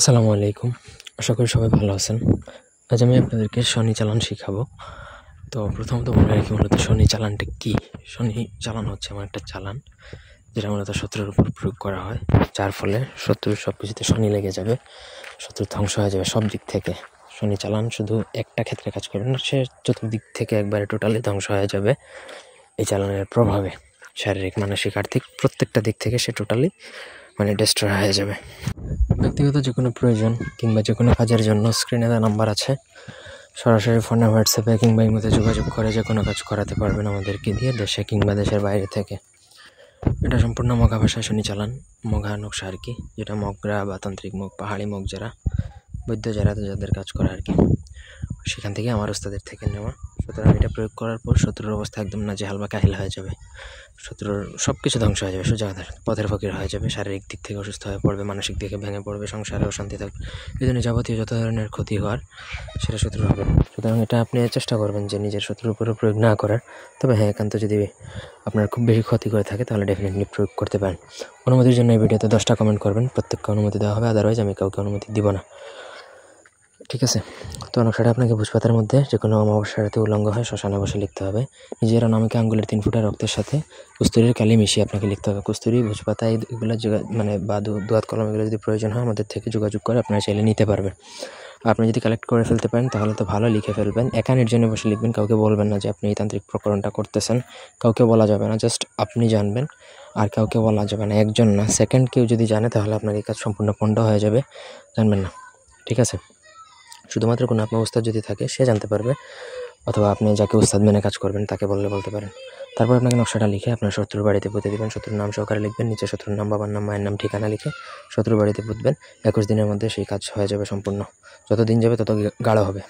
আসসালামু আলাইকুম। আশা করি সবাই ভালো আছেন। আজ আমি আপনাদেরকে শনি চালান শিখাবো। তো প্রথমত বলে রাখি, মূলত শনি চালানটা কী? শনি চালান হচ্ছে এমন একটা চালান যেটা মূলত শত্রুর উপর প্রয়োগ করা হয়, যার ফলে শত্রুর সব কিছুতে শনি লেগে যাবে, শত্রুর ধ্বংস হয়ে যাবে সব দিক থেকে। শনি চালান শুধু একটা ক্ষেত্রে কাজ করবে না, সে চতুর্দিক থেকে একবারে টোটালি ধ্বংস হয়ে যাবে এই চালানের প্রভাবে। শারীরিক, মানসিক, আর্থিক প্রত্যেকটা দিক থেকে সে টোটালি ডিস্ট্রয় হয়ে যাবে। ব্যক্তিগত যে কোনো প্রয়োজন কিংবা যে কোনো কাজের জন্য স্ক্রিনে দেওয়া নাম্বার আছে, সরাসরি ফোনে, হোয়াটসঅ্যাপে কিংবা ইমোতে যোগাযোগ করে যে কোনো কাজ করাতে পারবেন আমাদেরকে দিয়ে, দেশে কিংবা দেশের বাইরে থেকে। এটা সম্পূর্ণ মগা ভাষায় শনি চালান, মগা নকশা আর কি, যেটা মগরা বা তান্ত্রিক মগ, পাহাড়ি মগ যারা, বৈদ্য যারা, যাদের কাজ করে আর কি, সেখান থেকে আমার ওস্তাদের থেকে নেওয়া। সুতরাং এটা প্রয়োগ করার পর শত্রুর অবস্থা একদম নাজেহাল বা কাহিল হয়ে যাবে, শত্রুর সব কিছু ধ্বংস হয়ে যাবে, সোজা পথের ফকির হয়ে যাবে, শারীরিক দিক থেকে অসুস্থ হয়ে পড়বে, মানসিক দিকে ভেঙে পড়বে, সংসারে অশান্তি থাকবে, এই জন্য যাবতীয় যত ধরনের ক্ষতি হওয়ার সেটা শত্রুর হবে। সুতরাং এটা আপনি চেষ্টা করবেন যে নিজের শত্রুর উপরে প্রয়োগ না করার। তবে হ্যাঁ, একান্ত যদি আপনার খুব বেশি ক্ষতি করে থাকে তাহলে ডেফিনেটলি প্রয়োগ করতে পারেন। অনুমতির জন্য এই ভিডিওতে 10টা কমেন্ট করবেন, প্রত্যেককে অনুমতি দেওয়া হবে, আদারওয়াইজ আমি কাউকে অনুমতি দিব না, ঠিক আছে? তো নকশাটা আপনাকে ভোজপাতার মধ্যে যে কোনো অমাবস্যার রাতে উলঙ্গ হয় শ্মশানে বসে লিখতে হবে। নিজের নামকে আঙ্গুলের 3 ফুটা রক্তের সাথে কস্তুরীর কালি মিশিয়ে আপনাকে লিখতে হবে। কস্তুরী, ভোজপাতা এগুলো বা দোয়াত কলম, এগুলো যদি প্রয়োজন হয় আমাদের থেকে যোগাযোগ করে আপনারা চাইলে নিতে পারবেন। আপনি যদি কালেক্ট করে ফেলতে পারেন তাহলে তো ভালো, লিখে ফেলবেন, একা নির্জনে বসে লিখবেন, কাউকে বলবেন না যে আপনি এই তান্ত্রিক প্রকরণটা করতেছেন, কাউকে বলা যাবে না, জাস্ট আপনি জানবেন আর কাউকে বলা যাবে না। একজন না, সেকেন্ড কেউ যদি জানে তাহলে আপনার এই কাজ সম্পূর্ণ পণ্ড হয়ে যাবে, জানবেন না, ঠিক আছে? শুধুমাত্র কোনো আপনার উস্তাদ যদি থাকে সে জানতে পারবে, অথবা আপনি যাকে উস্তাদ মেনে কাজ করবেন তাকে বলতে পারেন। তারপর আপনাকে নকশাটা লিখে আপনার শত্রুর বাড়িতে পুঁতে দেবেন। শত্রুর নাম সহকারে লিখবেন, নিচে শত্রুর নাম, বাবার নাম, মায়ের নাম, ঠিকানা লিখে শত্রুর বাড়িতে পুঁতবেন। 21 দিনের মধ্যে সেই কাজ হয়ে যাবে সম্পূর্ণ। যত দিন যাবে তত গাঢ় হবে।